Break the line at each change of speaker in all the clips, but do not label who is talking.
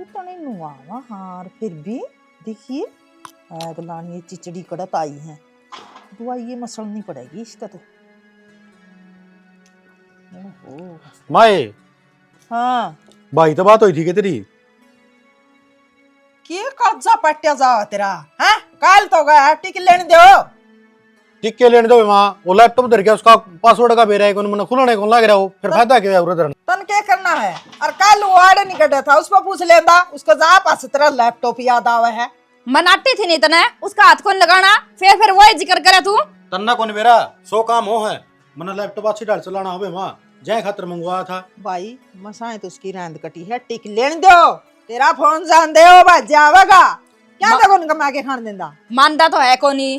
कितने नुआवा हार फिर भी देखिए अगलानी ये चिचड़ी कड़त आई है। दवाई ये मसलनी पड़ेगी इसका तो। ओहो।
माए
हाँ
भाई तो बात हुई थी कि तेरी
के कर्जा पट्टिया जा तेरा हैं काल तो गया टिकट लेने दो।
टिक्के लेने दो वहां वो लैपटॉप धर के उसका पासवर्ड का बेरा है कौन मैंने खुलाने कौन लग रहा हो फिर फायदा क्या है उधर।
तन क्या करना है और कल वार्ड निकटा था उस पर पूछ लेता उसका जा पास तेरा लैपटॉप याद आवा है।
मनाटी थी नहीं तने उसका हाथ कौन लगाना फिर वही जिक्र करे तू।
तन्ना कौन मेरा सो काम हो है मैंने लैपटॉप अच्छी ढाल चलाना हो वहां जय खातर मंगवाया था।
भाई मसाए तो उसकी रैंद कटी है टिक लेने दो तेरा फोन जान दे भाई जावेगा क्या देखो उनका मैं के खान देंदा
मानदा तो है कोनी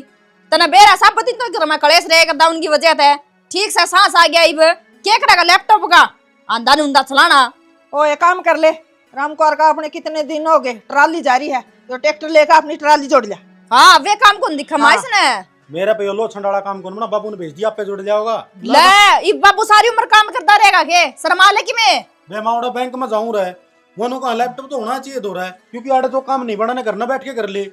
तना बेरा सब पति तो घर में कलेश रहे करदा उनकी वजह से ठीक से सांस आ गया इब के करेगा लैपटॉप का आंदा नुंदा चलाना।
ओ एक काम कर ले रामकुमार का अपने कितने दिन हो गए ट्राली जारी है तो ट्रैक्टर लेकर अपनी ट्राली जोड़ लिया।
हां वे काम कौन दिखा माइस ने
मेरा पे लो छंडाला काम कौन बना बाबू ने भेज दिया आप पे जोड़ लिया होगा।
ले इब बाबू सारी उम्र काम करता रहेगा के शर्मा ले कि मैं
वे माउडा बैंक में जाऊं रहा है वनो का लैपटॉप तो होना चाहिए दो रहा है क्योंकि आड़े तो काम नहीं बनाने करना बैठ के कर ले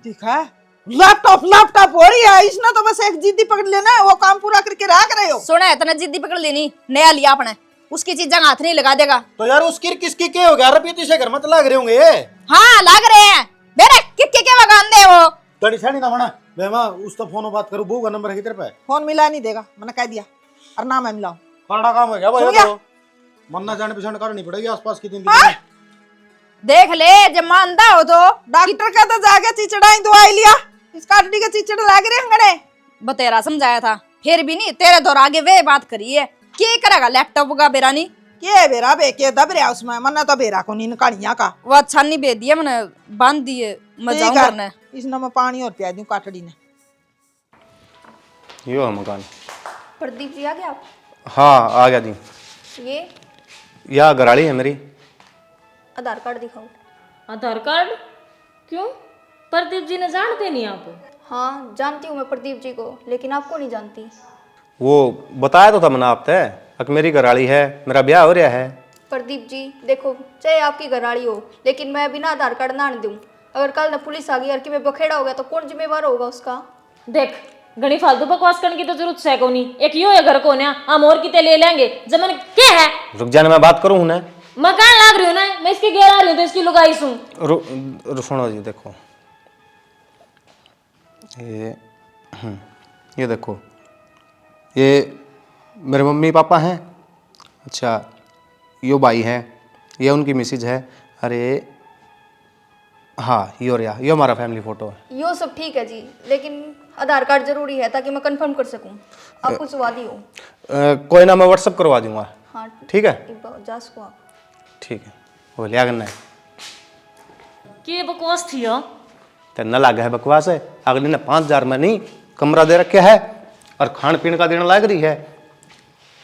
दिखा लैपटॉप लैपटॉप हो रही है इसने तो बस एक जिद्दी पकड़ लेना है वो काम पूरा करके रख रहे हो।
सुना है तने जिद्दी पकड़ लेनी नया लिया अपने उसकी चीजें हाथ नहीं लगा देगा
तो यार उसकी किसकी के हो गया रुपये तीसरे घर में तो लग रहे होंगे।
हाँ लग रहे हैं बेरे के लगान दे वो
तड़ी छानी ना बना मैं मां उस तो फोन बात करूं बू का नंबर है किधर पे
फोन मिला नहीं देगा मैंने कह दिया और नाम है मिलाओ
करना काम है क्या भाई
सुनिया?
तो मन्ना जाने पहचान करनी पड़ेगी आसपास की दिन
देख ले जब मानदा हो तो
डॉक्टर का तो जाके चिचड़ाई दवाई लिया इसका हड्डी के चिचड़ लग रहे अंगड़े
बतेरा समझाया था फिर भी नहीं तेरे दौर आगे वे बात करी है क्या करेगा लैपटॉप का बेरा नहीं
के बेरा बेके दब रहा उसमें मन्ना तो बेरा को नीन कड़िया का
वो अच्छा नहीं भेज दिया मैंने बांध दिए मजा
ठीक है,
करने
इसने मैं पानी और पिया दूं काटड़ी ने।
यो है मकान।
प्रदीप जी आ गए आप?
हाँ आ गया जी।
ये
यह घराड़ी है मेरी।
आधार कार्ड दिखाओ।
आधार कार्ड क्यों? प्रदीप जी ने जानते नहीं आप?
हाँ जानती हूँ मैं प्रदीप जी को लेकिन आपको नहीं जानती।
वो बताया तो था मैंने आपसे कि मेरी घराड़ी है मेरा ब्याह हो रहा है।
प्रदीप जी देखो चाहे आपकी घराड़ी हो लेकिन मैं बिना आधार कार्ड ना दूँ अगर कल न पुलिस आ गई और कि मैं बखेड़ा हो गया तो कौन जिम्मेवार होगा उसका।
देख घनी फालतू बकवास करने की तो जरूरत है को नहीं। एक यो है घर को ना हम और किते ले लेंगे जमन क्या है।
रुक जाने मैं बात करूँ ना
मकान लाग रही हूँ ना मैं इसकी घेरा रही हूँ तो इसकी लुगाई सुन।
सुनो जी देखो ये देखो ये मेरे मम्मी पापा हैं। अच्छा यो भाई हैं ये उनकी मिसेज है। अरे हाँ यो हमारा फैमिली फोटो है।
यो सब ठीक है जी लेकिन आधार कार्ड जरूरी है ताकि मैं कंफर्म कर सकूं आप कुछ वादी हो।
कोई ना मैं व्हाट्सअप करवा दूंगा।
हाँ
ठीक है
जा सको आप।
ठीक है वो लिया करना है।
की बकवास थी हो
तो न लागा है बकवास है अगली ने 5,000 में नहीं कमरा दे रखे है और खान पीने का देना लग रही है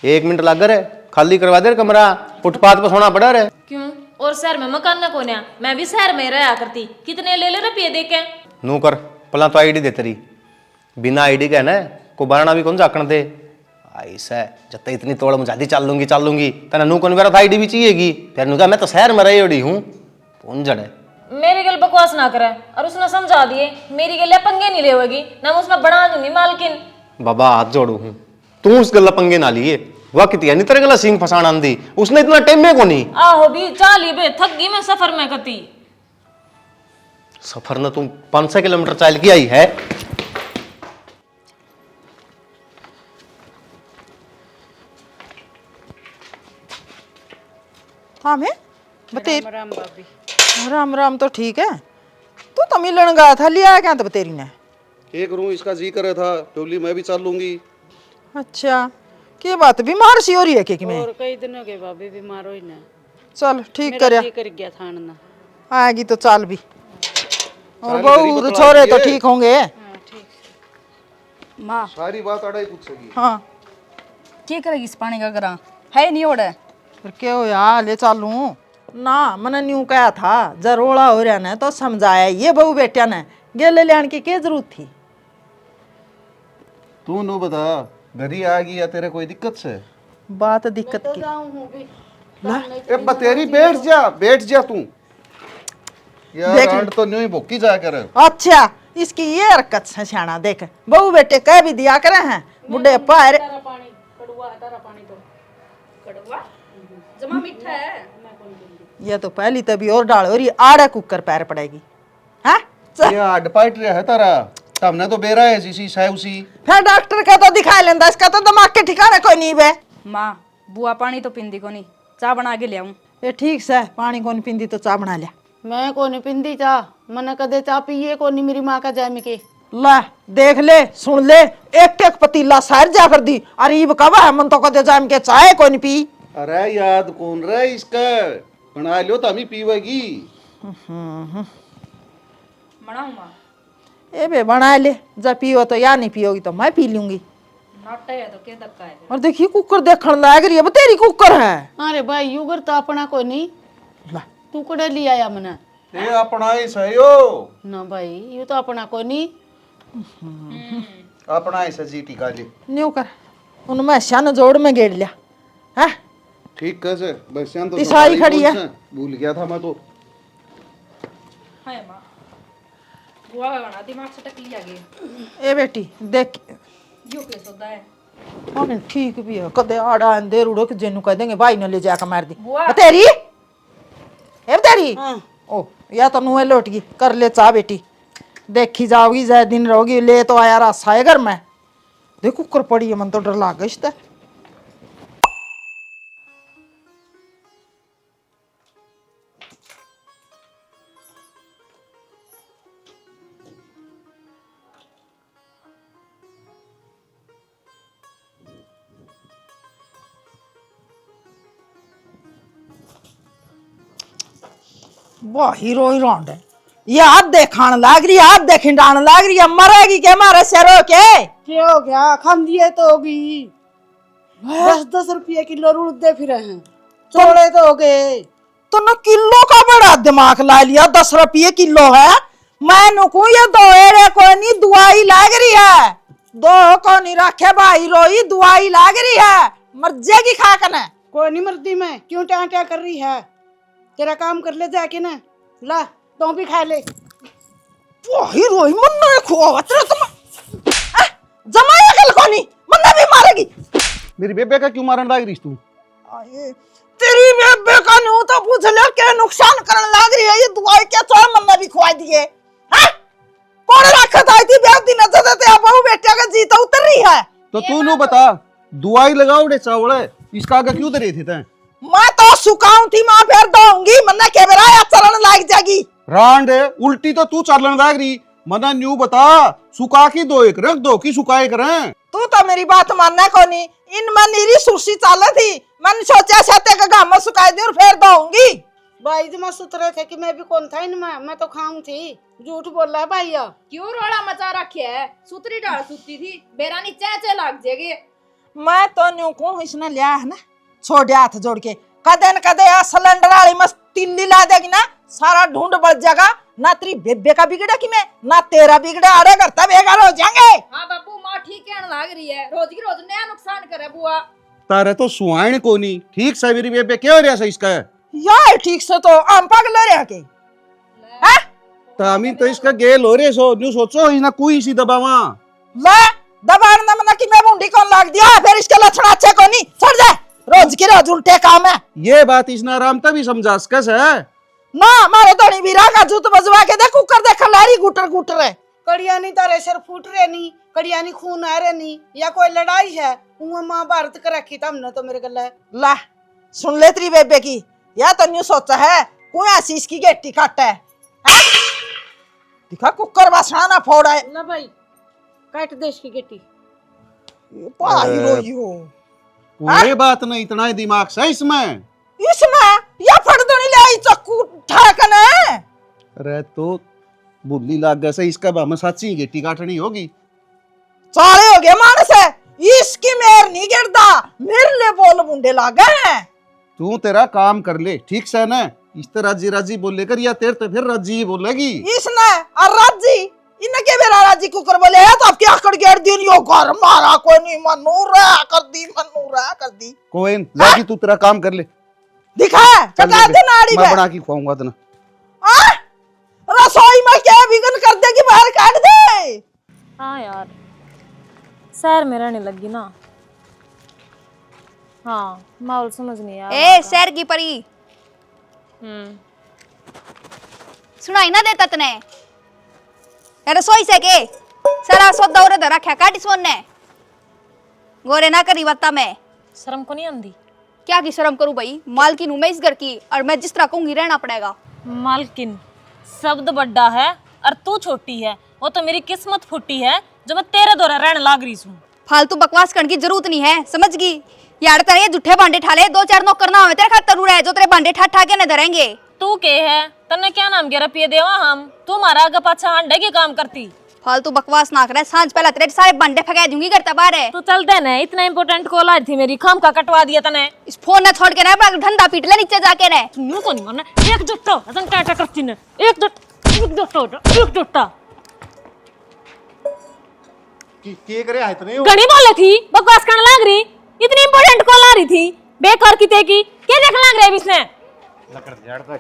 1 मिनट लग रहे खाली करवा दे कमरा फुटपाथ पर सोना पड़ा रहे।
क्यों और शहर में मकान ना कोने मैं भी शहर में रहा करती कितने ले रुपये दे के
नू कर पला तो आईडी दे तेरी बिना आईडी के ना को बनाना भी कौन जाकण दे ऐसा जब तक इतनी तोड़ मुझादी चाल लूंगी तना नू कौन मेरा आईडी भी चाहिएगी फिर नू कहा मैं तो शहर में रही ओडी हूँ कौन जड़े
मेरी गल बकवास ना करे और उसने समझा दिए मेरी गल पंगे नहीं लेगी ना मैं उसमें बना दूंगी मालकिन।
बाबा हाथ जोड़ू हूँ तू उस गला पंगे ना लिए वह किती नहीं तेरे गला सिंह फसाना आंदी उसने इतना टाइम में को नहीं
आहो भी चाली बे थक गई मैं सफर में कती
सफर न तू 500 किलोमीटर चल के आई है।
हाँ मैं बते राम राम तो ठीक है तू तो मिलन गया था लिया क्या तो बतेरी ने
एक रूम इसका जी करे था टोली मैं भी चल लूंगी।
अच्छा के बात बीमार सी हो रही है कि मैं
और कई दिनों के भाभी बीमार हुई ना
चल ठीक
मेरा
करया
जी कर गया था ना
आएगी तो चाल भी और बहू छोरे तो ठीक होंगे।
माँ
सारी बात अड़ाई पूछेगी।
हाँ
क्या करेगी इस पानी का करा है नहीं ओढ़े
फिर क्या हो यार ले चालू ना मैंने न्यू कहा था जरोड़ा हो रहा ना तो समझाया ये बहू बेटिया ने गेले लेने की क्या जरूरत थी।
तू नो बता घरी आ गई या तेरे कोई दिक्कत से
बात दिक्कत की
ए बतेरी बैठ जा तू यार
देख
आंट तो न्यू ही भुक्की जाया कर।
अच्छा इसकी ये हरकत से सियाना देख बहू बेटे कह भी दिया करे हैं बुढ़े पार
तारा पानी कड़वा है, तारा पानी तो
कड़वा जमा मीठा है।
ये तो पहली तभी और डाल हो रही आड़ा कुकर पैर पड़ेगी हाँ
ये आड पाइट रहा है तारा, हमने तो बेरा है जिसी है उसी।
फिर डॉक्टर का तो दिखा लेंदा इसका तो दिमाग के ठिकाने कोई नहीं बे
माँ बुआ पानी तो पिंदी को नहीं, चाय बना के ले आऊं।
ये ठीक से पानी कौन पींदी तो चाह बना लिया
मैं को नहीं पिंदी चाह, मैंने कदे चाह पिए को नहीं मेरी माँ का जामी के।
ला देख ले सुन ले एक एक पतीला सर जा कर दी अरीब कब है मन तो कदे जाम के चाय कोई नहीं पी
अरे याद कौन रहा है इसका, बना लो तभी पीवेगी।
बनाऊं माँ?
ए बे बना ले जब पियो तो या नहीं पियोगी तो मैं पी लूंगी।
नाटे है तो क्या धक्का है?
और देखिए कुकर देखने लग रही है वो तेरी कुकर है।
अरे भाई युगर तो अपना को नहीं,
ला
तू कड़े लिया आया मना
ये अपना ही सही हो,
ना भाई ये तो अपना को नहीं।
अपना ही सजी टिका ले।
न्यू कर उनमें शन जोड़ में गेड़ लिया है
ठीक कैसे बस तो
तिसारी खड़ी है।
भूल गया था मैं तो।
हाय माँ बुआ का गाना दिमाग से टक लिया गया।
ए बेटी देख
यो के सोदा है
हाँ ठीक भी है कदे आड़ा अंधेर उड़ो कि जेनू कह देंगे भाई ने ले जाकर मार दी
बुआ।
तेरी ए तेरी ओ या तो नुए लौट गई कर ले चाह बेटी देखी जाओगी ज्यादा दिन रहोगी ले तो आया रास्ता है घर में देख कुकर पड़ी है मन तो डर लाग गई वाह हीरो हीरोंड है ये हाथ देखान लाग रही हाथ देखिंडान लाग रही है मरेगी के मारे सरो के
क्या हो गया, खान दिए तो होगी। 10-10 रुपये किलो रूड़ दे फिर हैं, चोड़े तो हो गए।
तूने किलो का बड़ा दिमाग ला लिया 10 रुपये किलो है मैं नुकू ये दो एड़े को नहीं दवाई लाग रही है दो को नहीं रखे भाई रोई दवाई लाग रही है मर जाएगी खा कर
कोई नहीं मरती मैं, क्यों ट्या ट्या कर रही है, तेरा काम कर ले जाके ना, ला तो भी खा ले।
वही रोई मन्ना खुआ तेरा तुम जमाया कल को नहीं मन्ना भी मारेगी
मेरी बेबे का क्यों मारन लाग रही तू?
तेरी बेबे का न्यू तो पूछ ले के नुकसान करने लग रही है ये दवाई क्या चोर मन्ना भी खुआ दिए हैं कौन रखत आई थी बेब दिन नजर देते अब वो बेटा का जीता उतर रही है
तो तू नु बता दवाई लगाओ रे चावल इसका आगे क्यों दे थे तैं?
मैं तो सुकाऊं थी मां फिर दूंगी मन्ना के बेरा चरण लग जाएगी
रांड उल्टी तो तू चलन लाग रही, मना न्यू बता सुखा की दो एक रख दो की सुखाए करें।
तू तो मेरी बात मानना को नहीं इन मन नीरी सुरसी चाल थी मन सोचा साथे का गाम में सुखाई दी और फिर दूंगी
भाई जमा सुतरे थे कि मैं भी कौन था इनमें, मैं तो खाऊं थी, झूठ बोल रहा है भैया।
क्यों रोड़ा मचा रखे है? सुतरी डाल सुती थी बेरानी चेचे लाग जाएगी।
मैं तो न्यू को इसने लिया है ना छोड़ हाथ जोड़ के कदे न कदे सिलेंडर वाली मस्त तिल्ली ला देगी ना सारा ढूंढ बढ़ जाएगा ना तेरी बेबे का बिगड़ा कि मैं ना तेरा बिगड़ा अरे करता बेकार हो जाएंगे।
हाँ बाबू माँ ठीक कहने लाग रही है, रोज की रोज नया नुकसान करे बुआ।
तारे तो सुहाइन को नहीं ठीक से मेरी बेबे क्या हो रहा है इसका है?
यार ठीक से तो आम पागल ले रहा के हैं
तामी तो इसका गेल हो रे सो न्यू सोचो इना कोई सी दबावा
ले दबाड़ ना मना कि मैं मुंडी कौन लाग दिया फिर इसके लक्षण अच्छे को नहीं छोड़ दे रोज की रोज उल्टे काम है।
ये बात इसने आराम तभी समझा सकस है
ना मारे धोनी भी रागा जूत बजवा के देख कुकर देख लारी गुटर गुटर है
कड़िया नहीं तारे सर फूट रहे नहीं, कड़िया नहीं खून आ रहे नहीं, या कोई लड़ाई है उहाँ महाभारत कर रखी था हमने तो मेरे गला है।
ला सुन ले तेरी बेबे की या तो न्यू सोचा है कोई आशीष की गेटी काट है दिखा कुकर बसाना फोड़ा है
ना भाई काट देश की गेटी
पाही रोइयो
ये बात नहीं इतना ही दिमाग से इसमें
या फड़दोनी ले आई चक्कू ठाकने
अरे तो बुद्धि लाग गया से इसका हमें सच्ची गेटी काटनी होगी।
सारे हो गए मानस है इसकी मेर नहीं गिरदा मेरे ले बोल मुंडे लागे हैं
तू तेरा काम कर ले ठीक से ना इस तरह राजी राजी बोले कर या तेरे तो फिर राजी बोलेगी
इसने और राजी इन्हें के बेरा राजी कुकर बोले है तो आपकी आकड़ गेड़ दी यो घर मारा कोई नहीं मनूरा कर दी
कोई जाकी तू तेरा काम कर ले
दिखा
चल
कटा
ले,
दे नाड़ी
मैं
में
बना के खुआऊंगा तना
रसोई में क्या विघन कर देगी, बाहर काट दे।
हाँ यार, शहर में रहने लगी ना। हाँ, माहौल समझ नहीं आया।
ए शहर की परी, सुनाई ना देता तने? रसोई से के सारा सौदा उरे धरा रखा काटी सोन ने गोरे ना करी बता मैं।
शर्म को नहीं आंदी?
क्या की शर्म करूं भाई, मालकिन हूं मैं इस घर की और मैं जिस तरह कहूंगी रहना पड़ेगा।
मालकिन शब्द बड़ा है और तू छोटी है। वो तो मेरी किस्मत फूटी है जो मैं तेरे द्वारा रहने लाग रही हूँ।
फालतू बकवास करने की जरूरत नहीं है, समझ गई? यार तेरे ये झूठे भांडे ठाले, 2-4 नौकर ना होवे तेरे खातिर जरूर है जो तेरे भांडे ठा ठा के न धरेंगे।
तू के है? तन्ने क्या नाम गिरा पिए देवा हम? तू हमारा आगे पाछा हांडे के काम करती।
फालतू बकवास ना करे, सांझ पहले तेरे सारे भांडे फगा दूंगी घर बाहर है।
तू चल दे ना, इतना इंपॉर्टेंट कॉल आई थी मेरी, खाम का कटवा दिया तने।
इस फोन न छोड़ के ना अपना धंधा पीट ले नीचे जाके रे।
न्यू को नहीं मरना, एक जुट्टा अजन टाटा करती ने, एक जुट्टा
की करे है इतने
घणी बोले थी, बकवास करने लग रही। इतनी इंपॉर्टेंट कॉल आ रही थी बेकार की तेगी, क्या देख लग रहा है इसने?
लकड़ जड़ तक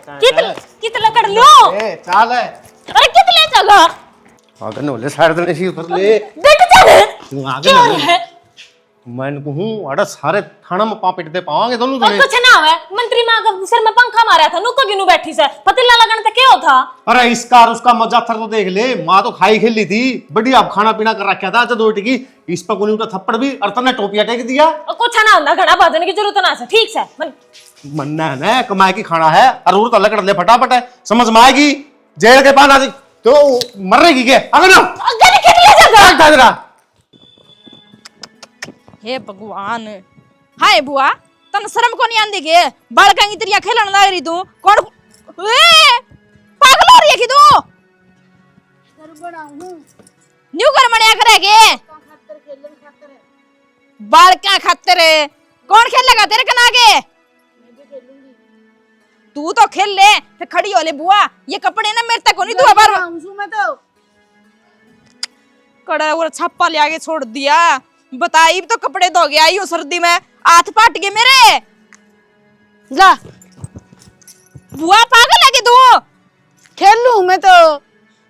कित लकड़ लो।
ए चाल है।
अरे कितने जगह
आगे नोले साइड तो नहीं उतर ले
डट जा।
तू आगे
क्या
नोले
है?
मैं कहूं अड़ा सारे थाना में पापिट दे पावांगे दोनों
और
जने।
कुछ ना है, मंत्री मां का सिर में पंखा मारा था, नुको गिनू बैठी से पतीला लगन ते क्या था?
अरे इसका और उसका मजा थर तो देख ले, माँ तो खाई खेली थी बढ़िया, अब खाना पीना कर रखा था जब की इस पर कोनी उठा थप्पड़ भी और तने टोपिया टेक दिया।
और कुछ ना ਹੁੰਦਾ घड़ा बाजने की जरूरत ना से, ठीक से
मन्ना है ना कमाए की खाना है और उड़ तो लकड़ ले फटाफट है, समझ में आएगी? जेल के पास आती तो मरेगी के अगर ना
अगर कितने जगह।
हे भगवान, हाय बुआ तन शर्म को नहीं आंदी के? बालका की तरिया खेलन लाग रही तू कौन? ए पागल हो रही है कि तू?
घर बनाऊं
न्यू कर मणिया करेगे
खातर खेलन खातर है।
बालका खातिर कौन खेलेगा तेरे कना आगे?
मैं भी खेलूंगी।
तू तो खेल ले, फिर खड़ी हो ले बुआ। ये कपड़े ना मेरे तक को नहीं, तू बार
मैं तो
कड़ा और छापा ले आगे छोड़ दिया। बताई तो कपड़े धो गया आई हो सर्दी में, हाथ पाट गए मेरे।
ला
बुआ पागल है कि तू?
खेलूं मैं तो,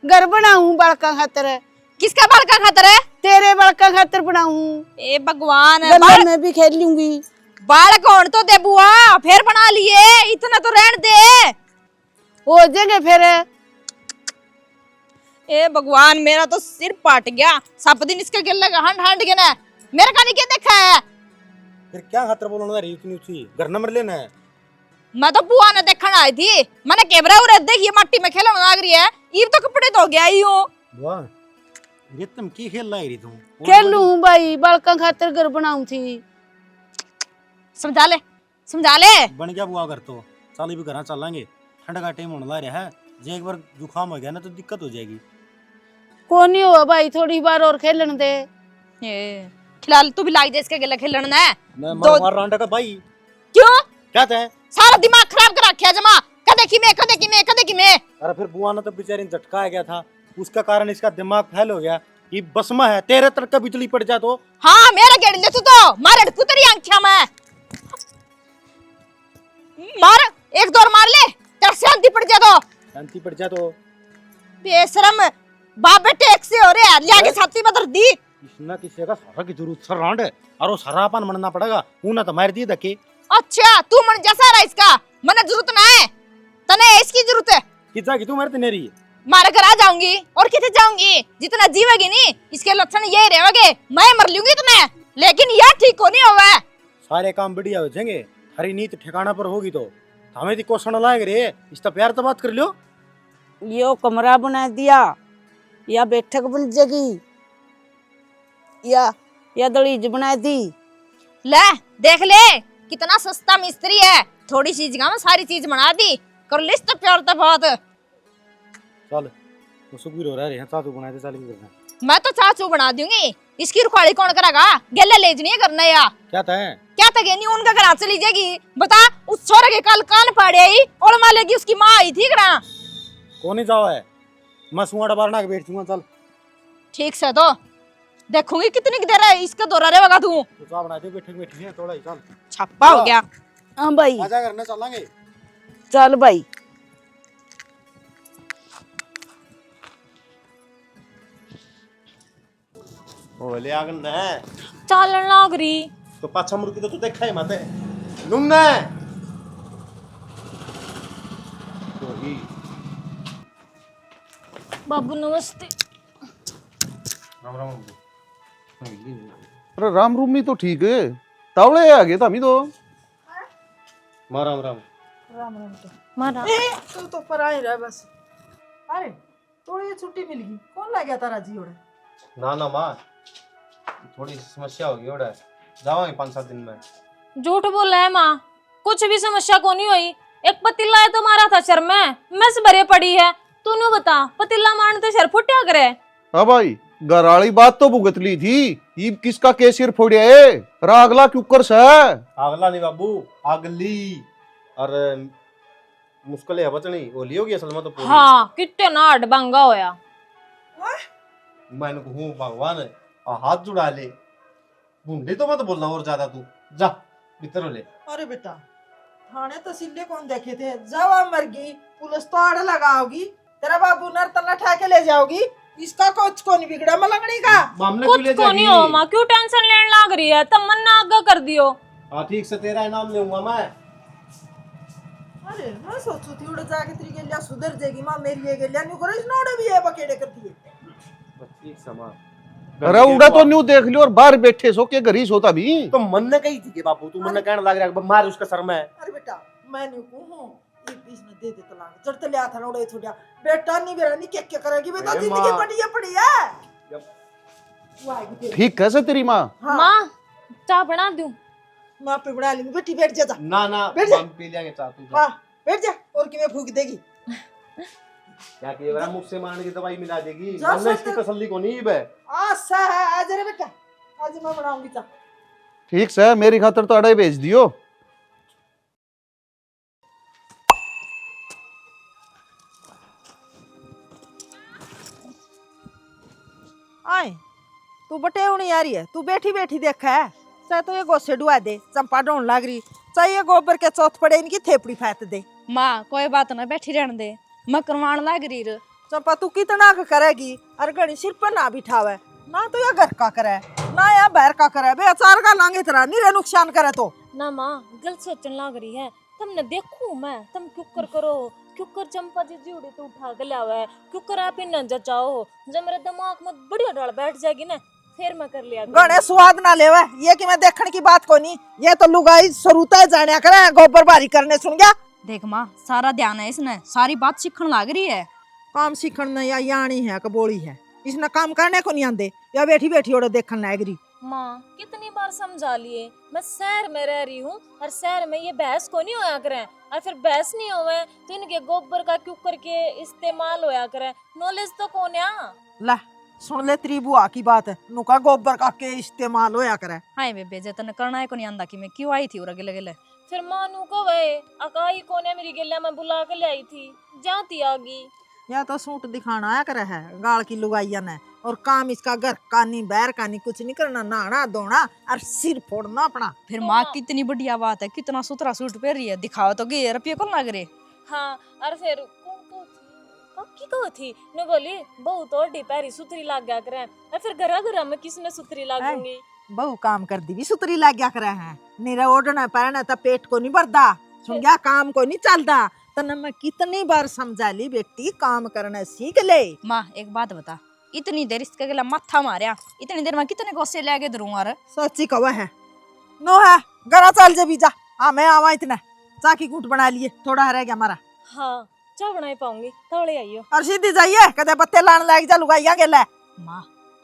घर बनाऊं बड़का खातर है।
किसका बालका खातिर है?
तेरे बड़का खातर बनाऊं।
ए भगवान,
गले में भी खेल लूंगी।
बाल कौन तो दे बुआ, फिर बना लिए, इतना तो रहने दे।
हो जाएंगे फिर।
ए भगवान, मेरा तो सिर पाट गया। सब दिन इसके गिल लगा हंड हंड के ना, मेरे का नहीं क्या देखा है?
फिर क्या खातर बोलना रही इतनी ऊंची घर नंबर लेना है?
मैं तो बुआ ने देखने आई थी, मैंने कैमरा उरे देखिए मट्टी में खेलने लग रही है, ईब तो कपड़े धो गया ही हूँ।
वाह ये तुम की खेल लाई रही तुम?
खेलूं भाई, बड़का खातर घर बनाऊं थी।
समझा ले, समझा ले।
बन गया बुआ घर तो चाली भी घर चल लेंगे, ठंड का टाइम होने ला रहा है, जे एक बार जुकाम हो गया ना तो दिक्कत हो जाएगी।
को नहीं हुआ भाई, थोड़ी बार और खेलन दे।
खिलाल तू भी लाग जा इसके गिला खेलने ना।
मैं
दो-
मार रहा था भाई।
क्यों?
क्या थे?
सारा दिमाग खराब कर रखा है जमा, कदे की मैं कदे की मैं कदे की मैं।
अरे फिर बुआ ने तो बेचारी ने झटका आ गया था, उसका कारण इसका दिमाग फैल हो गया। ये बस में है, तेरे तरफ का बिजली पड़ जा तो
हाँ मेरा गेड़ ले तू तो मारे कुतरी आंखिया में मार, एक दौर मार ले, तेरा शांति पड़ जा तो।
शांति पड़ जा तो
बेशरम बाप बेटे एक से हो रहे हैं, लिया के छाती में धर दी।
इसना किसी का सारा की जरूरत सर रांड है और वो सरापन मनना पड़ेगा, ऊना तो मार दी धक्के।
अच्छा तू मन जैसा रहा इसका, मने जरूरत ना है, तने इसकी जरूरत है।
कितना की तू मारते नहीं रही?
मारे घर आ जाऊंगी और कितने जाऊंगी, जितना जीवेगी नहीं इसके लक्षण यही रहेंगे, मैं मर लूंगी तुम्हें, लेकिन यह ठीक हो नहीं होगा।
सारे काम बढ़िया हो जाएंगे, हरी नीत ठिकाना पर होगी तो हमें तो क्वेश्चन लाएंगे रे, इसका प्यार तो बात कर लो।
यो कमरा बना दिया, या बैठक बन जाएगी, या दलीज बना दी।
ले देख ले कितना सस्ता मिस्त्री है, थोड़ी सी जगह में सारी चीज बना दी, कर लिस्ट तो प्यार तो बहुत।
चल तो सुखबीर हो रहा है, चाचू बनाए थे चालेंगे करना।
मैं तो चाचू बना दूंगी, इसकी रुखाड़ी कौन करेगा? गेले ले जनी करना या
क्या था?
क्या तक नहीं उनका घर चली जाएगी। बता उस छोरे के कल कान पाड़े आई और मालेगी उसकी माँ आई थी करा।
कौन ही जाओ है, मैं सुआड़ा बारना के बैठ दूंगा। चल
ठीक से तो देखूंगी कितनी की देर है इसका दौरा रहेगा तू।
तो चाह बना दे, बैठे बैठे हैं थोड़ा ही। चल
छप्पा हो गया।
हाँ भाई
आजा करना चलेंगे।
चल भाई।
ओले आग न
चालन लाग रही।
तो पाछा मुड़ के तो तू देखा ही मत नुन्ने तो ही
बाबू नमस्ते।
राम राम
अरे राम रूमी तो ठीक है, तावड़े आ गए था तो
मां राम राम
मारा
तू तो पर आए रहा बस। अरे थोड़ी छुट्टी मिल गई, कौन ला गया तारा जी ओड़े?
ना ना मां थोड़ी समस्या होगी ओड़ा जावांगे 5-7 दिन में।
झूठ बोला है माँ, कुछ भी समस्या को नहीं हुई। एक पतीला है तो मारा था शर में, मैं से भरे पड़ी है। तूने बता पतीला मारने तो शर फुटिया करे।
हाँ भाई गराली बात तो भुगत ली थी, ये किसका केसिर फोड़िया है रागला क्यूकर से।
अगला नहीं बाबू अगली और मुश्किल है बचनी वो लियोगी असल में तो पूरी।
हाँ कितने ना अडबंगा होया।
मैंने कहूँ भगवान हाथ जुड़ा ले बूंदी तो मत बोलना और ज्यादा तू जा भीतर ले।
अरे बेटा थाने तहसीले कौन देखे थे, जब आप मर गई पुलिस तो आड़ लगाओगी, तेरा बाबू नरतला ठा के ले जाओगी। इसका कुछ को नहीं बिगड़ा मलंगड़ी का।
मामले क्यों ले
कुछ को नहीं हो माँ, क्यों टेंशन लेने लग रही है? तब मन ना आगा कर दियो।
हाँ ठीक से तेरा इनाम लूंगा मैं।
अरे मैं सोचू थी उड़ जाके तेरी गेलिया सुधर जाएगी मां, मेरी ये गेलिया न्यू करे नोड़े भी है बकेड़े करती है।
ठीक समा
अरे उड़ा तो न्यू देख लियो और बाहर बैठे सो के घरी सोता भी
तो मन ने कही थी कि बापू तू मन ने कहने लग रहा मार उसका सर में।
अरे बेटा मैं न्यू कहूं ये बीच में दे दे तलाक चढ़ते ले आता नोड़े छोड़िया बेटा नहीं बेरा नहीं क्या क्या करेगी बेटा,
अरे
जिंदगी
माँ।
पड़ी है। वो आएगी तेरी
ठीक कैसे तेरी माँ।
हाँ
माँ चाय बना दूं?
मां पे बड़ा लेंगे बेटी बैठ जा
ना ना
बैठ जा।
हम पी लेंगे चाह तू
हां बैठ जा और कि मैं फूक देगी।
क्या कि मेरा मुख से मारने की दवाई मिला देगी
जा
हमने इसकी
सकते-
तसल्ली को नहीं बे।
आशा है आज रे बेटा, आज मैं बनाऊंगी चाय।
ठीक से मेरी खातर तो अड़े भेज दियो।
आए तू बटे उनी आ रही है, तू बैठी बैठी देखा है चाहे तो ये गोसे डुआ दे चंपा ढोन लाग रही, चाहे ये गोबर के चौथ पड़े इनकी थेपड़ी फैत दे।
माँ कोई बात ना, बैठी रहने दे, मैं करवान लाग रही रे।
चंपा तू कितना का करेगी, और घड़ी सिर पर ना बिठावे ना तो या घर का करे ना या बाहर का करे, बे अचार का लांगे तरह नहीं नुकसान करे तो।
ना माँ गलत सोचने लग रही है। तुमने देखू मैं तुम क्यों कर करो क्यों कर चंपा जी जुड़ी तो उठा के लावे क्यों कर आप इन जचाओ। जब मेरे दिमाग में बढ़िया डाल बैठ जाएगी ना फिर मैं कर लिया करूंगी।
गणे स्वाद ना लेवे ये कि मैं देखने की बात को नहीं, ये तो लुगाई सरूता जाने करे गोबर बारी करने सुन गया।
देख माँ सारा ध्यान है इसने, सारी बात सीखने लाग रही है।
काम सीखने या यानी है कबोली है, इसने काम करने को नहीं आंदे या बैठी बैठी ओड़े देखने लाग रही।
माँ कितनी बार समझा लिए, मैं शहर में रह रही हूँ और शहर में ये बहस को नहीं होया करे और फिर बहस नहीं होवे तो इनके गोबर का क्यों करके इस्तेमाल होया करे, नॉलेज तो कौन है।
ला सुन ले तेरी बुआ की बात है, नुका गोबर का के इस्तेमाल होया करे।
हाय बेबे जे तने करना है को नहीं आंदा कि मैं क्यों आई थी और अगले अगले।
फिर मानू को वे अकाई कोने मेरी गेला में बुला के ले आई थी जाती आगी।
या तो सूट दिखाना आया करे है गाल की लुगाइया ने, और काम इसका घर का नहीं बाहर का नहीं, कुछ नहीं करना, नहाना धोना और सिर फोड़ना अपना।
फिर माँ कितनी बढ़िया बात है, कितना सुथरा सूट पहन रही है, दिखाओ तो गे रुपये कौन लग रहे।
हाँ और फिर कौन को थी ने बोली बहु तो डी पैरी सुथरी लाग गया करे और फिर घरा घरा में किसने सुथरी लागूंगी।
बहु काम कर दी भी सुतरी लग गया करे है, मेरा ओढ़ना पहना तो पेट को नहीं भरदा, सुन गया काम को नहीं चलता। तने मैं कितनी बार समझा ली बेटी काम करना सीख ले।
माँ एक बात बता, इतनी देर इसके गला मत्था मारिया, इतनी देर में कितने गोसे लेके दूंगा रे।
सच्ची कवा है नो है गरा चल जे भी जा। हाँ मैं आवा इतना चाकी कूट बना लिए, थोड़ा रह गया हमारा।
हाँ चाय बना पाऊंगी थोड़े आइयो।
और सीधी जाइए कदे बत्ते लान लाग जा लुगाइया के ले।
माँ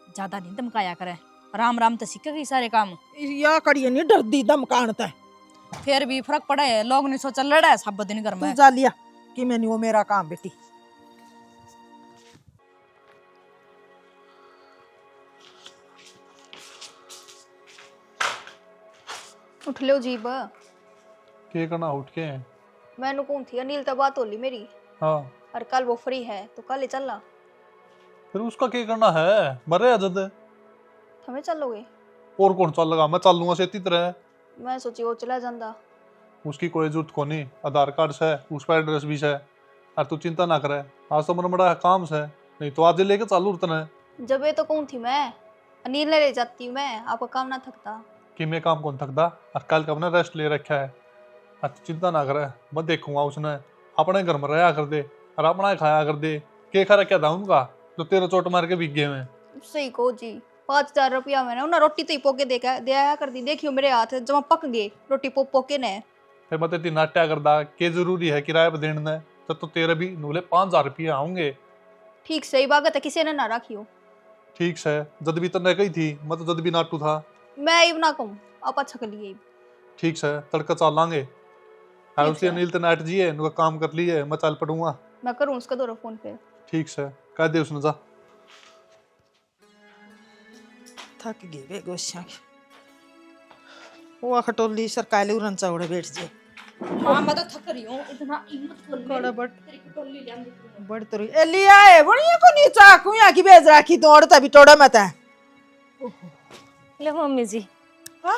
ज्यादा नहीं धमकाया करे, राम राम तो सीखेगी सारे काम।
या कड़िए नहीं डरदी धमकान ते,
फिर भी फर्क पड़ा है, लोग नहीं सोचा लड़ा है सब दिन घर
तू
में।
जा लिया कि मैंने वो मेरा काम बेटी।
उठ लो जीब,
के करना उठ के।
मैनू कौन थी अनिल तो बात होली मेरी,
हाँ
और कल वो फ्री है तो कल ही चलना।
फिर उसका के करना है, मरे अजद
हमें चलोगे?
और कौन चल लगा, मैं चल लूंगा सेती तरह।
मैं सोची वो चला जाता।
उसकी कोई जरूरत को नहीं, आधार कार्ड से उस पर एड्रेस भी है, और तू चिंता ना करे। आज तो मन बड़ा काम से, नहीं तो आज लेके चालू उतना है।
जब ये तो कौन थी मैं, अनिल ने ले जाती हूँ मैं, आपका काम ना थकता।
कि मैं काम कौन थकदा और कल का अपने रेस्ट ले रखा है। अच्छा चिंता ना करे, मैं देखूंगा उसने अपने घर में रहा कर दे और अपना ही खाया कर दे। के खा रखा था उनका जो तेरे चोट मार के बिक गए में।
सही को जी, 5,000 रुपया मैंने उन्हें रोटी तो ही पोके दिया कर दी। देखियो मेरे हाथ जमा पक गए रोटी पोके ने।
फिर मैं तेरी नाट्या करदा के जरूरी है किराया पे देने तो तेरे भी नूले 5,000 रुपये आऊंगे।
ठीक सही बात है, किसी ने ना रखियो।
ठीक है, जद भी तने गई थी मैं तो जद भी नाटू था।
मैं ही ना कहूँ आप अच्छा कर लिए।
ठीक है, तड़का चाल लांगे। हाँ उसी अनिल ते नाट जी है उनका काम कर लिए, मैं चल पड़ूंगा।
मैं करूँ उसका दौरा फोन पे।
ठीक है, कह दे उसने जा।
थक गए बे गोश्या वो खटोली सरकाले उरन चौड़े बैठ जे।
मां मैं तो थक रही हूं, इतना हिम्मत कर ले
कोड़ा बट
तेरी कटोली ले आंदी।
बड़ तो ए लिया है बढ़िया को नीचा कुया की भेज राखी दौड़ तभी टोड़ा मत है।
ले मम्मी जी।
हां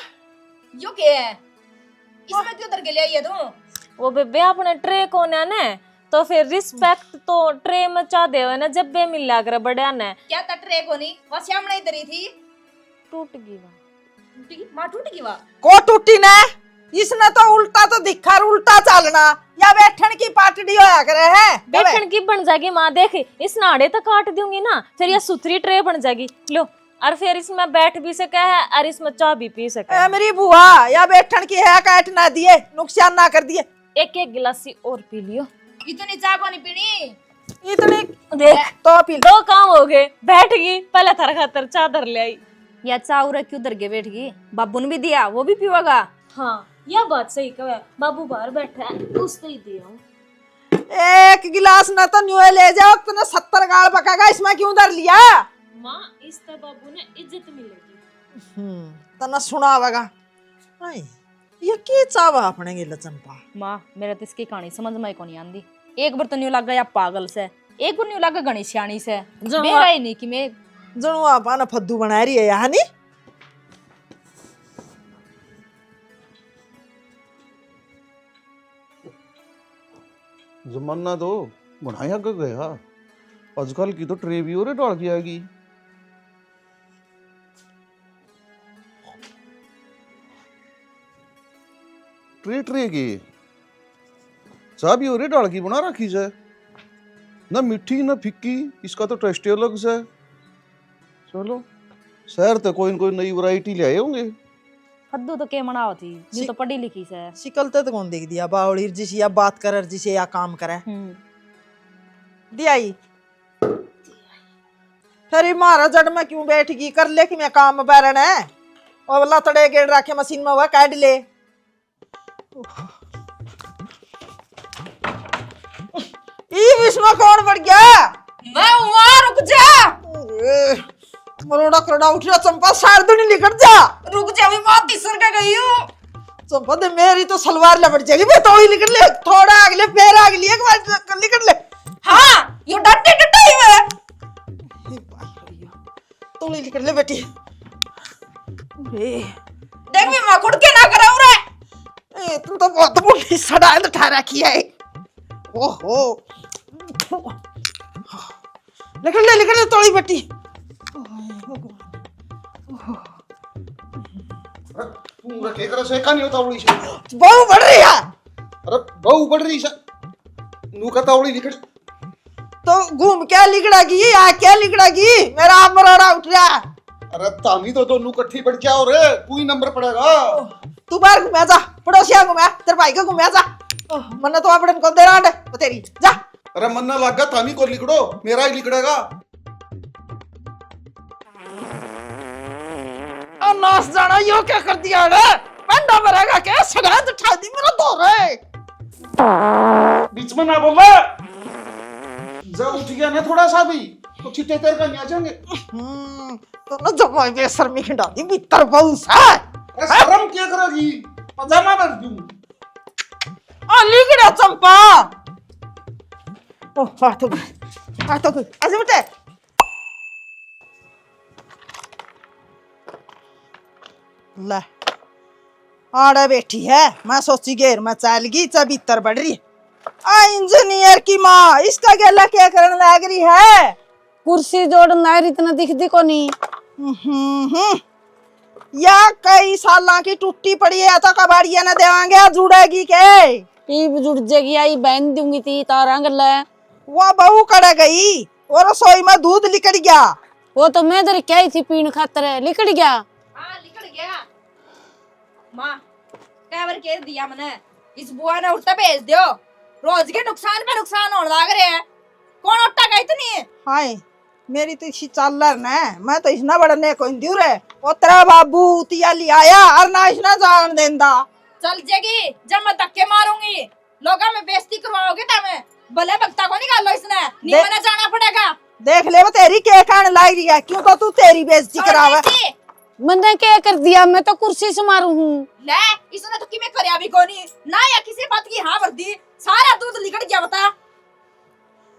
यो के है इसमें क्यों उधर के ले आई है तू?
वो बेबे अपने ट्रे कोने ने तो फिर रिस्पेक्ट तो ट्रे में चा देवे ना जब बे मिल ला कर बड़े ने।
क्या तटरे को नहीं वहां सामने ही धरी थी।
टूट गई वो।
टूटी मां टूट गई वा
को टूटी ने इसने तो उल्टा तो दिखा उल्टा चलना या बैठन की पाटड़ी होया करे है।
बैठन की बन जाएगी माँ, देख इस नाड़े तो काट दूंगी ना फिर ये सुथरी ट्रे बन जाएगी। लो और फिर इसमें बैठ भी सके है और इसमें चाय भी पी सके।
ए मेरी बुआ या बैठन की है काट ना दिए नुकसान ना कर दिए।
एक एक गिलासी और पी लियो।
इतनी चाय को नहीं पीनी।
इतनी
देख
तो पी
दो काम हो गए, बैठ गई पहले थर खातर चादर ले आई।
या चाउर क्यों उधर के बैठ गई, बाबू ने भी दिया वो भी पीवागा।
हाँ यह बात सही कहे, बाबू बाहर बैठा है उसको ही दिया।
एक गिलास ना तो न्यू ले जाओ तो 70 गाल पकागा इसमें क्यों धर लिया।
माँ इस तरह बाबू ने इज्जत मिलेगी।
तना सुना होगा नहीं ये के चावा अपने गे चंपा।
मां मेरा तो इसकी कहानी समझ में को नहीं आंदी। एक बार तो न्यू लग गया पागल से, एक बार न्यू लगा गणेश सियानी से। मेरा ही नहीं कि मैं
जणू आपा ना फद्दू बना रही है यहाँ नी।
जमाना तो बढ़ाया गया, आजकल की तो ट्रे भी और डाल के आएगी। ट्रे ट्रे की चाह भी और डाल की बना रखी है, ना मीठी ना फिक्की, इसका तो टेस्ट ही अलग से। चलो शहर तो कोई न कोई नई वैरायटी ले आए होंगे।
हद्दू तो के मना होती ये तो पढ़ी लिखी से।
शिकलते तो कौन देख दिया बावड़ी जिसे या बात कर जिसे या काम करे दियाई। फिर मारा जड़ में क्यों बैठ गई कर ले कि मैं काम में बैरन है और वाला तड़े गेड़ रखे मशीन में हुआ काट ले। इसमें कौन बढ़ गया।
मैं वहां रुक जा।
मरोड़ा करड़ा उठ रहा चंपा सार दूनी निकट जा।
रुक जा मैं बहुत तीसर का गई हूं।
चंपा दे मेरी तो सलवार लपट जाएगी बे थोड़ी निकट ले थोड़ा अगले पैर अगली एक बार निकट ले।
हां यो डट्टे डट्टे ही है।
थोड़ी निकट ले बेटी। अरे
देख मैं मां खुद के ना कराऊं रे।
ए तुम तो बहुत बुढ़ी सड़ा तो ठा रखी है। ओहो निकट ले थोड़ी बेटी।
पूरा के करे से का नहीं होता उड़ी से।
बहू बढ़ रही है।
अरे बहू बढ़ रही से नू का तावड़ी निकट
तो घूम क्या लिगड़ागी आ क्या लिगड़ागी मेरा आप मरोड़ा उठ रहा।
अरे तामी तो दोनों इकट्ठी बढ़ जाओ रे, कोई नंबर पड़ेगा।
तू बाहर घुमा जा पड़ोसिया घुमा तेरे भाई को घुमा जा। मन्ना तो आपन को दे रहा है तेरी जा।
अरे मन्ना लगा तामी को लिकड़ो मेरा ही लिकड़ेगा।
नाश जाना यो क्या कर दिया रे पंडा मरेगा क्या सगात उठा दी मेरा दो रे।
बीच में ना बोला जा उठ गया ना थोड़ा सा भी तो छिटे तेरे का नहीं आ जाएंगे।
तो ना जमाई बेशर्मी खिंडा दी भीतर बहु सा।
अरे शर्म क्या करेगी पजामा भर दूं।
आ लिगड़ा चंपा। ओ हाथ तो आज बेटे ले आड़े बैठी है मैं सोची घेर में चल गई चबीतर बढ़ रही। आ इंजीनियर की माँ इसका गेला क्या करने लग रही है।
कुर्सी जोड़न इतना दिखती को नहीं।
या कई साल की टूटी पड़ी है तो कबाड़िया न देवांगे जुड़ेगी के
टीप जुड़ जाएगी आई बहन दूंगी थी तारा गल है
वो बहू कड़ गई और रसोई में दूध निकल गया।
वो तो मैं इधर क्या ही थी पीण खातर लिकड़ गया।
हाँ निकल गया। माँ कैवर कह दिया मैंने इस बुआ ने उल्टा भेज दियो। रोज के नुकसान पे नुकसान होने लग रहे हैं। कौन उल्टा गई इतनी?
हाय मेरी तो इसी चालर ने मैं तो इसना बड़ने को इंदू रे वो तेरा बाबू तिया ले आया और ना इसना जान देंदा।
चल जाएगी जब मैं धक्के मारूंगी लोगा में बेइज्जती करवाओगे तब भले भक्ता को निकालो इसने नहीं मैंने जाना पड़ेगा।
देख ले वो तेरी के कान लाई रही है क्यों तो तू तेरी बेइज्जती करावे।
मैंने क्या कर दिया मैं तो कुर्सी से मारू हूँ।
ले इसने तो किमे करया भी कोनी ना या किसी बात की हाँ भर दी सारा दूध निकल गया बता।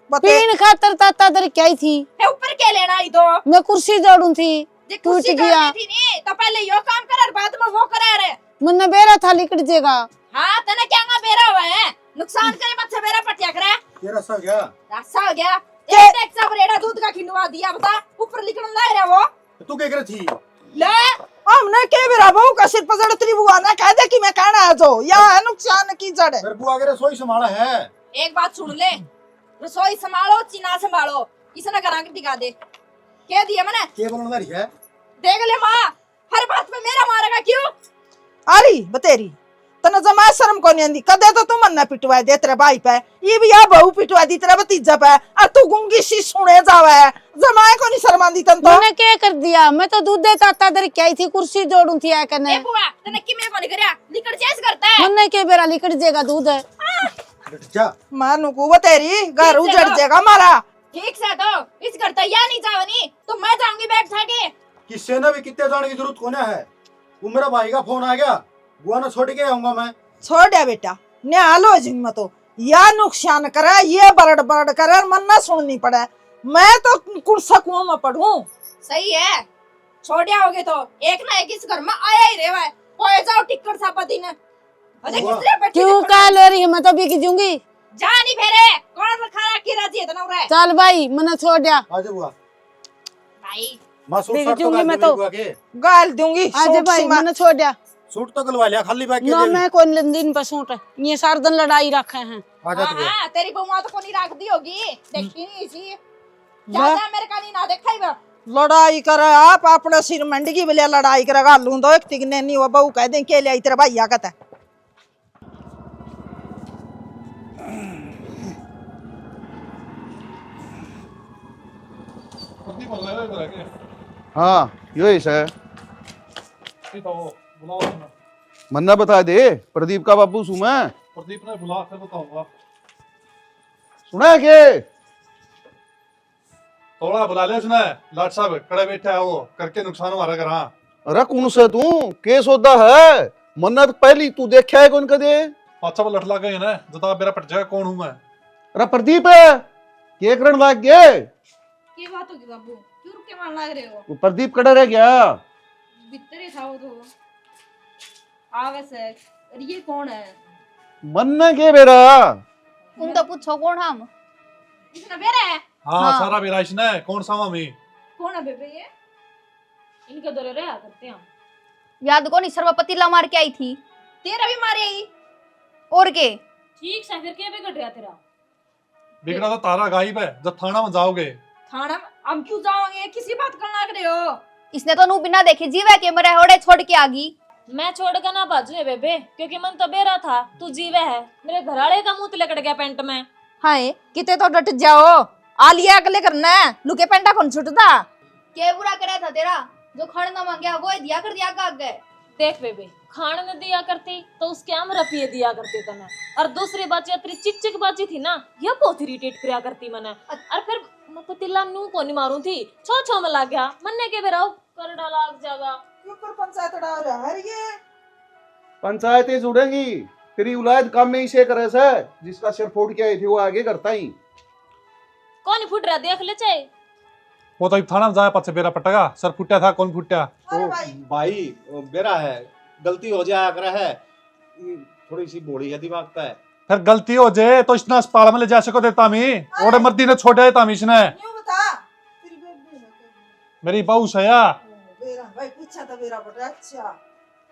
पीण खातर ताता इधर क्या ही थी
ऊपर के लेना ही तो
मैं कुर्सी जोड़ू थी टूट गया
थी नहीं तो पहले यो काम कर और बाद में वो करे रे।
मैंने बेरा था लिकड़ जाएगा।
हाँ तने क्या बेरा हुआ है नुकसान करे मत से बेरा पटिया करे
ये रसा गया
रसा हो गया एक एक सब रेड़ा दूध का खिंडवा दिया बता ऊपर लिखने ला रहा वो
तू क्या कर थी
ले
हमने के बेरा बहू का सिर पर जड़ बुआ ने कह दे कि मैं कहना है जो या है नुकसान की जड़
मेरे बुआ के रसोई संभाला है।
एक बात सुन ले रसोई संभालो चिना संभालो इसने करा के दिखा दे कह दिया मैंने
के बोलने वाली है
देख ले माँ हर बात में मेरा मारेगा क्यों?
अरे बतेरी तने जमा शर्म को नहीं आंदी कदे तो तू मन्ना पिटवा दे तेरे भाई पे ये भी या बहू पिटवा दी तेरा भतीजा पे और तू गुंगी सी सुने जावे जमाए को नहीं शर्म आंदी तन तो।
मैंने क्या कर दिया मैं तो दूध देता था इधर क्या ही थी कुर्सी जोड़ू थी आ करने।
ए बुआ तने किमे को नहीं करया लिकड़ चेस करता है।
मैंने क्या बेरा लिकड़ जाएगा दूध है
जा
मानू को बतेरी घर उजड़ जाएगा मारा।
ठीक से तो इस घर तैयार नहीं जावनी तो मैं जाऊंगी बैग छाके
किससे ना भी कितने जाने की जरूरत कोने है। वो मेरा भाई का फोन आ गया बुआ ने छोड़ के आऊंगा मैं।
छोड़ दे बेटा न्यालो जिम्मा तो या नुकसान करे ये बरड़ बरड़ करे मन ना सुननी पड़े मैं तो कुर्सा कुआं में पढ़ूं।
सही है छोड़िया होगे तो एक ना एक इस घर में आया ही रेवा है कोई जाओ टिक्कर सापति ने अरे किसने बैठी
क्यों कह ले रही है मैं तो भी की दूंगी
जा नहीं फेरे कौन खाना की राजी इतना उरे
चल भाई मैंने छोड़ दिया
आजा बुआ
भाई
मां सूट
देख
साट तो
दूंगी
गाल
मैं
दूंगी
तो।
बुआ के
गाल दूंगी
आज भाई मैंने छोड़ दिया
सूट तो गलवा लिया खाली बैग के
ना
लिए
मैं कोई दिन पर सूट ये सारा दिन लड़ाई रखे हैं।
आजा तू
हाँ तेरी बहू तो कोनी रख दी होगी देखी नहीं इसी ज्यादा मेरे का नहीं ना देखा ही वो
लड़ाई करे आप अपने सिर मंडगी बोले लड़ाई करे गालू दो एक तिगने नहीं वो बहू कह दे के ले तेरा भैया कहता
प्रदीप बोल रहा है इधर आके
हाँ यही है
ये तो बुलाओ ना
मन्ना बता दे प्रदीप का बाबू सु मैं
प्रदीप ने बुला कर बताऊंगा
सुना है के
थोड़ा बुला ले उसने लाट साहब खड़े बैठा है वो करके नुकसान हमारा कर। हाँ
अरे कौन से तू के सौदा है मन्ना तो पहली तू देखा है कौन कदे
अच्छा वो लटला गए ना जता मेरा पट जाएगा कौन हूं मैं।
अरे प्रदीप है के करण लाग गए
की बात होगी बाबू क्यों रुक के मान लग रहे हो
वो प्रदीप कड़ा रह गया
भीतर ही था वो तो आवे से अरे ये कौन है
मन्ना के बेरा
उन तो पूछो कौन हम
इसने बेरा है
हाँ सारा विराश ने कौन सा मामी
कौन है बेबे ये
इनके दौरे रहा करते हैं हम।
याद को नहीं सर्वपति ला मार के आई थी
तेरा भी मारे आई
और के
ठीक से फिर क्या बिगड़ रहा तेरा
बिगड़ा तो तारा गायब है जब थाना में जाओगे
थाना में हम क्यों जाओगे किसी बात करना लग रहे हो
इसने तो नू बिना देखे जीवे के मरे होड़े छोड़ के आ गई।
मैं छोड़ कर ना बाजू है बेबे क्योंकि मन तो बेरा था तू जीवे है मेरे घराड़े का मुंह लकड़ गया पेंट में।
हाय किते तो डट जाओ आ लिया अगले करना है लुके पेंटा कौन छुटता
क्या बुरा करा था तेरा जो खाने ना मांगे वो ही दिया कर दिया का आगे।
देख बेबे खाने न दिया करती तो उसके हम रपिए दिया करते थे मैं और दूसरी बात तेरी चिक चिक बाची थी ना यह बहुत इरिटेट किया करती मैंने और फिर मैं पतिला नू को नहीं मारू थी छो छो में लग गया मन्ने के बेरा कर डाला आग जागा
क्यों कर पंचायत डाल रहा है ये
पंचायतें जुड़ेंगी तेरी औलाद काम में ही से करे से जिसका सिर फोड़ के आई थी वो आगे करता ही
कौन फुट रहा देख ले चाहे
वो तो थाना में जाए पाछे बेरा पटगा सर फुट्या था कौन फुट्या
अरे भाई
भाई वो बेरा है गलती हो जाया कर है थोड़ी सी बोड़ी है दिमाग पे
फिर गलती हो जाए तो इसने अस्पताल में ले जा सको देता मी और मर्दी ने छोड़ा है तामी इसने
क्यों बता तेरी बेबी
मेरी बहू सया
भाई पीछे तो मेरा बेटा अच्छा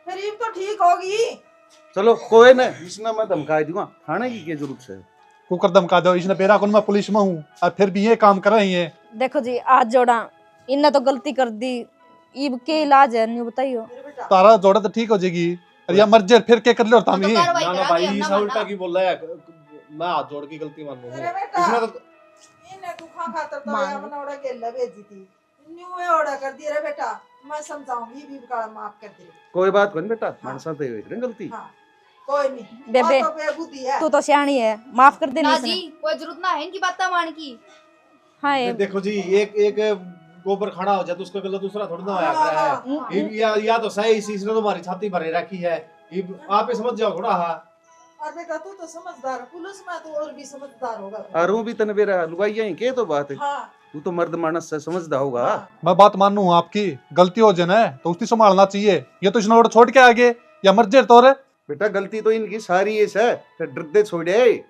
फिर ये तो ठीक होगी।
चलो कोई ना, इसने मैं धमका दूंगा, थाने की क्या जरूरत है।
कुकर धमका दो, इसने पेरा कौन, मैं पुलिस में हूँ और फिर भी ये काम कर रही है।
देखो जी आज जोड़ा इनने तो गलती कर दी, इब के इलाज है न्यू बताइयो।
तारा जोड़ा तो ठीक हो जाएगी, अरे यार मर जाए फिर क्या कर ले और तामी।
ना ना भाई इस उल्टा की बोल रहा है, मैं हाथ जोड़ के गलती मान लूंगा।
अरे बेटा
इसने तो
इन्हें दुखा खातर तो या बना उड़ा के भेजी थी, न्यू ये ऑर्डर कर दिया रे बेटा, मैं समझाऊंगी भी का माफ कर दे।
कोई बात कोई बेटा, हमारे साथ ही हुई गलती।
हाँ कोई नहीं
बेबे,
वो तो बेबुद्धि है।
तू तो सियाणी है, माफ कर देनी
ना
इसने।
जी कोई जरूरत ना है इनकी बातें मान की।
हाँ
देखो जी, एक एक गोबर खड़ा हो जाए तो उसका गला दूसरा थोड़ा ना होया कर है। या तो सही इसी ने तुम्हारी छाती भरे रखी है, आप ही समझ जाओ थोड़ा। हाँ
और बेटा तू तो समझदार है, पुलिस में तो और भी समझदार होगा।
अरू भी तने बेरा लुगाइया ही के तो बात है।
हाँ
तू तो मर्द मानस से समझदा होगा।
मैं बात मानू आपकी, गलती हो जाए ना तो उसकी संभालना चाहिए। ये तो इसने छोड़ के आगे या मर जाए तो रे।
बेटा गलती तो इनकी सारी है, फिर डरते छोड़े।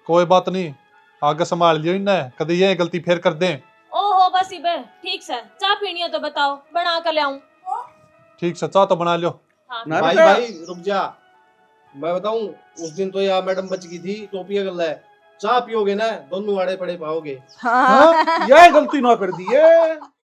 कोई बात नहीं, आगे संभाल लियो इन्हें, कभी ये गलती फिर कर दें।
ओहो बस इबे ठीक से, चाय पीनी है तो बताओ बना कर ले आऊं।
ठीक से चाह तो बना लो।
ना
भाई
बेटा,
भाई रुक जा, मैं बताऊं उस दिन तो यार मैडम बच गई थी, टोपिया गल है, चाह पियोगे ना दोनों आड़े पड़े पाओगे।
हाँ, यह गलती ना कर दी है।